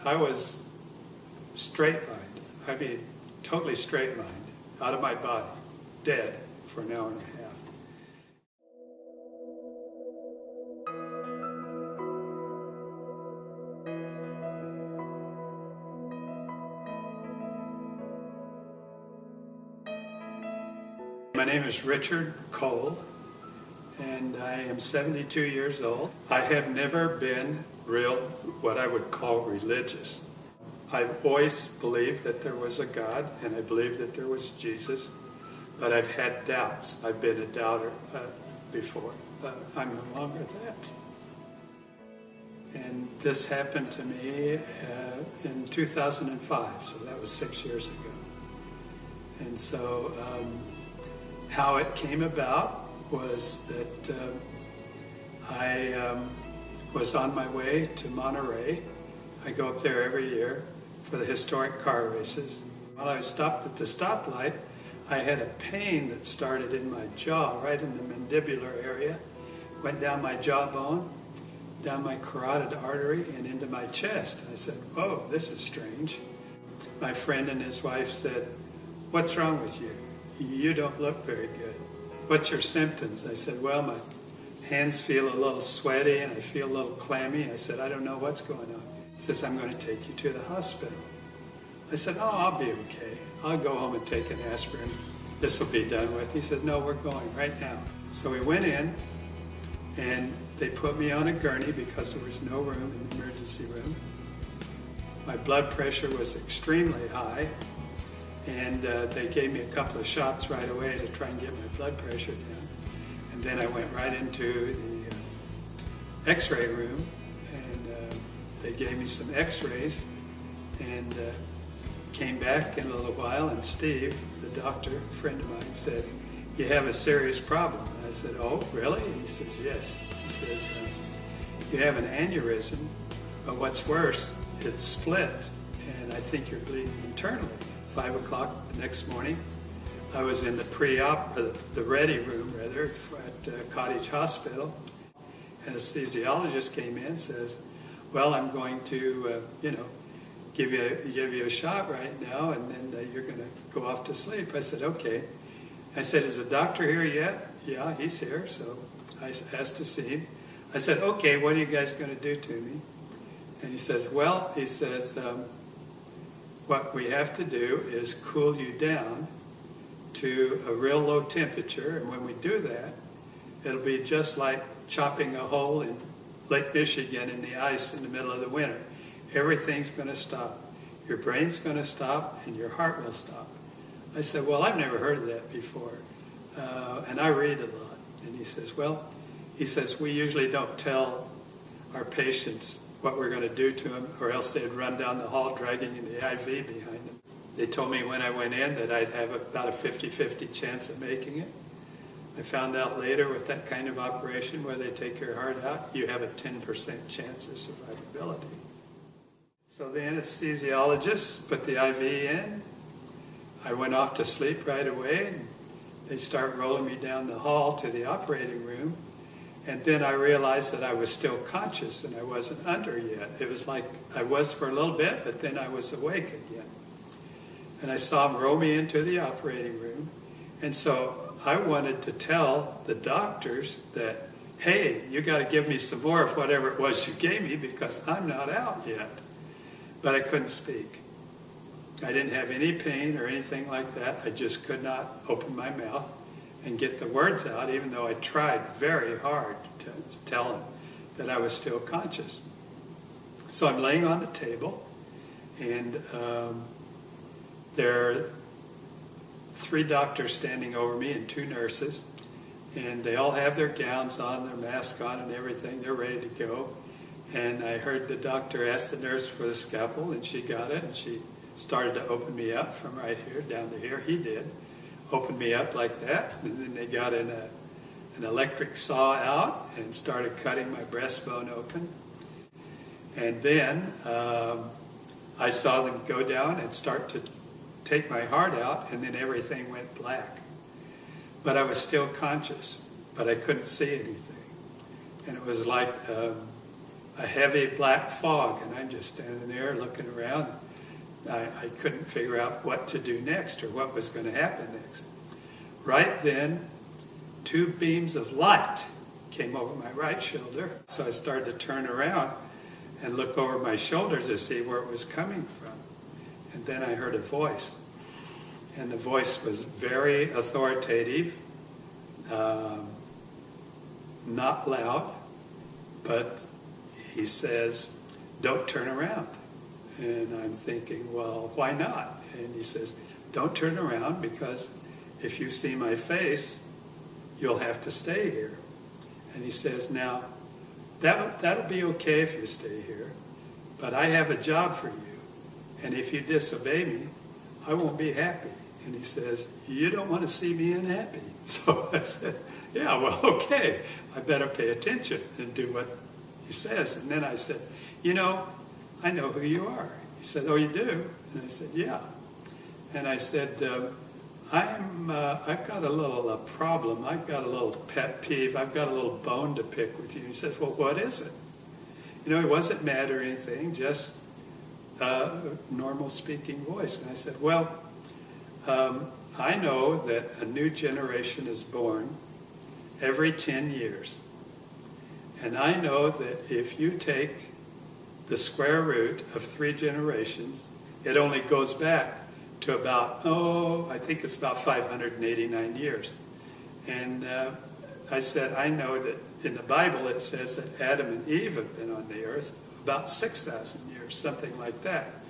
I was straight-lined. I mean, totally straight-lined, out of my body, dead for an hour and a half. My name is Richard Cole, and I am 72 years old. I have never been what I would call religious. I've always believed that there was a God, and I believed that there was Jesus, but I've had doubts. I've been a doubter before, but I'm no longer that. And this happened to me in 2005, so that was 6 years ago. And so how it came about was that I was on my way to Monterey. I go up there every year for the historic car races. While I was stopped at the stoplight, I had a pain that started in my jaw, right in the mandibular area, went down my jawbone, down my carotid artery, and into my chest. I said, "Whoa, this is strange." My friend and his wife said, "What's wrong with you? You don't look very good. What's your symptoms?" I said, "Well, my hands feel a little sweaty and I feel a little clammy." I said, "I don't know what's going on." He says, "I'm going to take you to the hospital." I said, "Oh, I'll be okay. I'll go home and take an aspirin. This will be done with." He says, "No, we're going right now." So we went in and they put me on a gurney because there was no room in the emergency room. My blood pressure was extremely high, and they gave me a couple of shots right away to try and get my blood pressure down. And then I went right into the x-ray room, and they gave me some x-rays, and came back in a little while, and Steve, the doctor, a friend of mine, says, "You have a serious problem." I said, "Oh, really?" And he says, "Yes." He says, "You have an aneurysm, but what's worse, it's split, and I think you're bleeding internally." 5 o'clock the next morning, I was in the ready room at Cottage Hospital. Anesthesiologist came in and says, "Well, I'm going to, give you a shot right now, and then you're going to go off to sleep." I said, "Okay." I said, "Is the doctor here yet?" "Yeah, he's here." So I asked to see him. I said, "Okay, what are you guys going to do to me?" And he says, "What we have to do is cool you down to a real low temperature, and when we do that, it'll be just like chopping a hole in Lake Michigan in the ice in the middle of the winter. Everything's going to stop. Your brain's going to stop, and your heart will stop." I said, "Well, I've never heard of that before, and I read a lot." And he says, "We usually don't tell our patients what we're going to do to them, or else they'd run down the hall dragging the IV behind them." They told me when I went in that I'd have about a 50-50 chance of making it. I found out later with that kind of operation where they take your heart out, you have a 10% chance of survivability. So the anesthesiologist put the IV in. I went off to sleep right away, and they start rolling me down the hall to the operating room. And then I realized that I was still conscious and I wasn't under yet. It was like I was for a little bit, but then I was awake again. And I saw them roll me into the operating room. And so I wanted to tell the doctors that, "Hey, you got to give me some more of whatever it was you gave me because I'm not out yet." But I couldn't speak. I didn't have any pain or anything like that. I just could not open my mouth and get the words out, even though I tried very hard to tell them that I was still conscious. So I'm laying on the table, and there are 3 doctors standing over me and 2 nurses, and they all have their gowns on, their masks on and everything. They're ready to go. And I heard the doctor ask the nurse for the scalpel, and she got it, and she started to open me up from right here down to here. He did. Opened me up like that, and then they got an electric saw out and started cutting my breastbone open. And then I saw them go down and start to take my heart out, and then everything went black. But I was still conscious, but I couldn't see anything. And it was like a heavy black fog, and I'm just standing there looking around. I couldn't figure out what to do next or what was going to happen next. Right then, 2 beams of light came over my right shoulder. So I started to turn around and look over my shoulder to see where it was coming from. And then I heard a voice. And the voice was very authoritative, not loud, but he says, "Don't turn around." And I'm thinking, well, why not? And he says, "Don't turn around, because if you see my face, you'll have to stay here." And he says, "Now, that'll be okay if you stay here, but I have a job for you, and if you disobey me, I won't be happy." And he says, "You don't want to see me unhappy." So I said, "Yeah, well, okay, I better pay attention and do what he says." And then I said, "I know who you are." He said, "Oh, you do?" And I said, "Yeah." And I said, I've got a little problem. I've got a little pet peeve. I've got a little bone to pick with you." He says, "Well, what is it?" He wasn't mad or anything, just a normal speaking voice. And I said, "Well, I know that a new generation is born every 10 years. And I know that if you take the square root of 3 generations, it only goes back to about, I think it's about 589 years. And I said, I know that in the Bible it says that Adam and Eve have been on the earth about 6,000 years, something like that."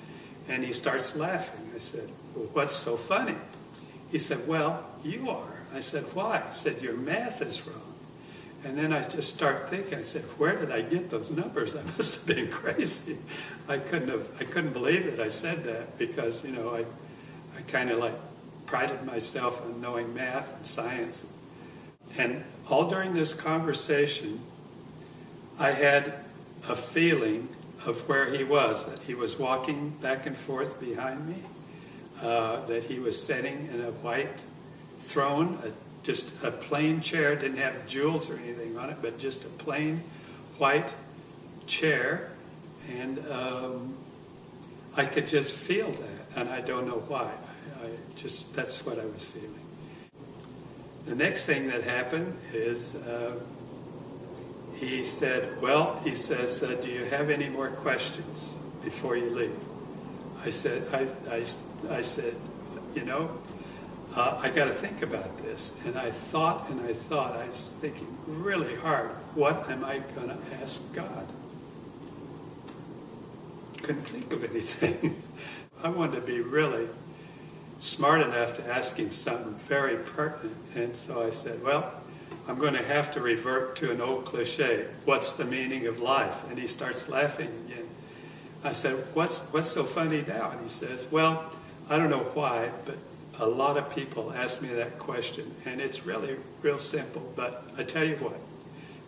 And he starts laughing. I said, "Well, what's so funny?" He said, "Well, you are." I said, "Why?" He said, "Your math is wrong." And then I just start thinking, I said, where did I get those numbers? I must have been crazy. I couldn't believe that I said that, because, I kind of prided myself on knowing math and science. And all during this conversation, I had a feeling of where he was, that he was walking back and forth behind me, that he was sitting in a white throne, just a plain chair, didn't have jewels or anything on it, but just a plain white chair. And I could just feel that, and I don't know why. That's what I was feeling. The next thing that happened is he says, "Do you have any more questions before you leave?" I said, I got to think about this. And I thought, I was thinking really hard, what am I going to ask God? Couldn't think of anything. I wanted to be really smart enough to ask him something very pertinent. And so I said, well, I'm going to have to revert to an old cliche. What's the meaning of life? And he starts laughing again. I said, what's so funny now? And he says, well, I don't know why, but a lot of people ask me that question, and it's really real simple. But I tell you what,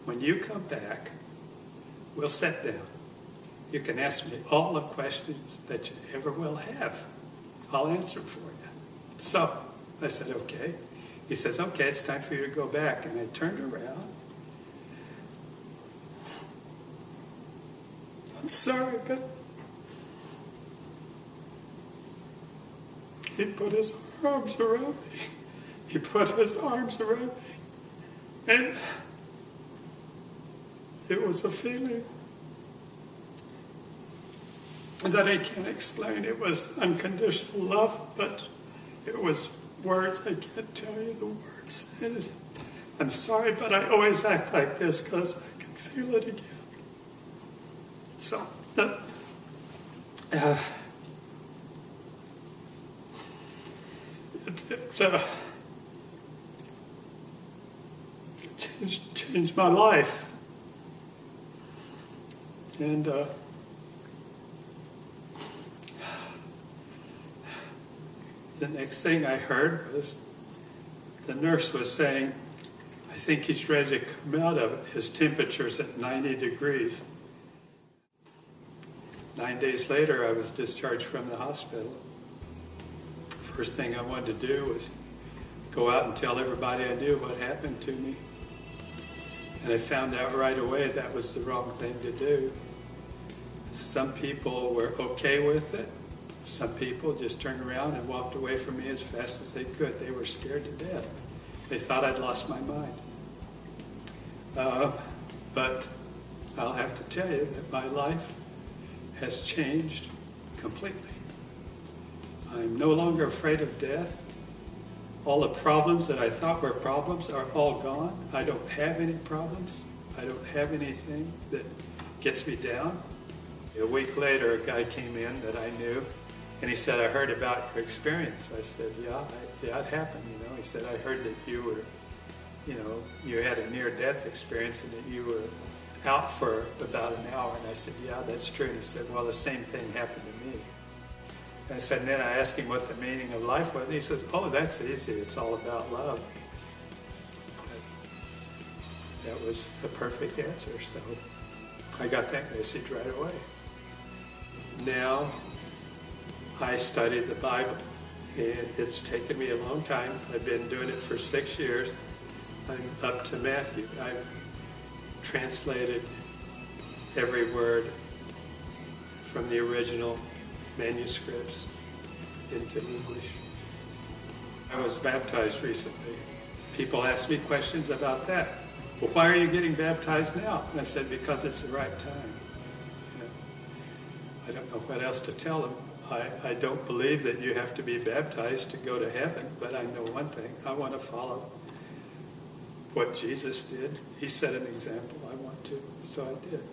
when you come back, we'll sit down. You can ask me all the questions that you ever will have. I'll answer them for you. So I said, okay. He says, okay, it's time for you to go back. And I turned around. I'm sorry, but he put his arms around me. He put his arms around me. And it was a feeling that I can't explain. It was unconditional love, but it was words. I can't tell you the words. And I'm sorry, but I always act like this because I can feel it again. So, it changed my life. And the next thing I heard was the nurse was saying, I think he's ready to come out of it. His temperature's at 90 degrees. 9 days later, I was discharged from the hospital. First thing I wanted to do was go out and tell everybody I knew what happened to me. And I found out right away that was the wrong thing to do. some people were okay with it. Some people just turned around and walked away from me as fast as they could. They were scared to death. They thought I'd lost my mind. But I'll have to tell you that my life has changed completely. I'm no longer afraid of death. All the problems that I thought were problems are all gone. I don't have any problems. I don't have anything that gets me down. A week later, a guy came in that I knew, and he said, I heard about your experience. I said, yeah, it happened, He said, I heard that you were, you had a near-death experience and that you were out for about an hour. And I said, yeah, that's true. And he said, well, the same thing happened to me. And I said, and then I asked him what the meaning of life was. And he says, oh, that's easy. It's all about love. That was the perfect answer. So I got that message right away. Now, I study the Bible, and it's taken me a long time. I've been doing it for 6 years. I'm up to Matthew. I've translated every word from the original manuscripts into English. I was baptized recently. People ask me questions about that. Well, why are you getting baptized now? And I said, because it's the right time. I don't know what else to tell them. I don't believe that you have to be baptized to go to heaven, but I know one thing. I want to follow what Jesus did. He set an example. I want to, so I did.